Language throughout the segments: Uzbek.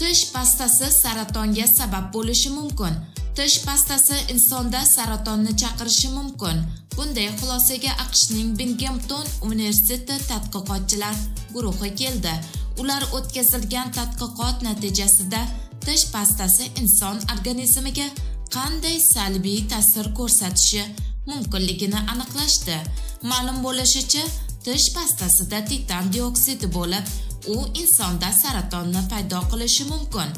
Tish pastasi saratonga sabab bo'lishi mumkin. Tish pastasi insonda saratonni chaqirishi mumkin. Bunday xulosaga AQShning Binghamton universiteti tadqiqotchilar guruhi keldi. Ular o'tkazilgan tadqiqot natijasida tish pastasi inson organizmiga qanday salbiy ta'sir ko'rsatishi mumkinligini aniqlashdi. Ma'lum bo'lishicha, tish pastasida titan dioksidi bo'lib, u insonda saratonni paydo qilishi mumkin.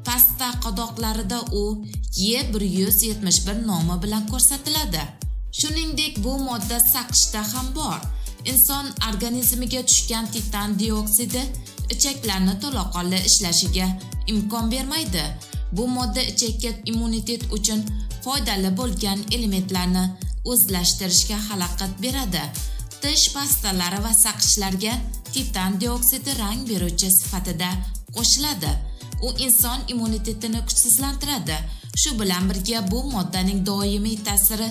Pasta qadoqlarida u E171 nomi bilan ko'rsatiladi. Shuningdek, bu modda saqishda ham bor. Inson organizmiga tushgan titan dioksidi ichaklarni to'laqonli ishlashiga imkon bermaydi. Bu modda ichakka immunitet uchun foydali bo'lgan elementlarni o'zlashtirishga xalaqit beradi. Tish pastalari va saqishlarga titan dioksidi rang beruvchi sifatida qo'shiladi. U inson immunitetini kuchsizlantiradi. Shu bilan birga bu moddaning doimiy ta'siri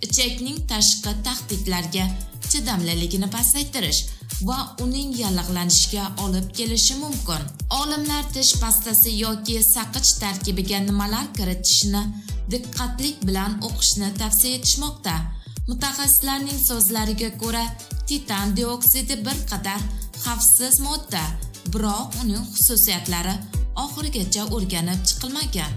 ichakning tashqi tahdidlarga chidamliligini pasaytirish va uning yallig'lanishiga olib kelishi mumkin. Olimlar tish pastasi yoki saqich tarkibiga nimalar kiritishni diqqatlik bilan o'qishni tavsiya etishmoqda. Mutaxassislarning so'zlariga ko'ra, titan dioksidi bir qadar xavfsiz modda, biroq uning xususiyatlari oxirigacha o'rganib chiqilmagan.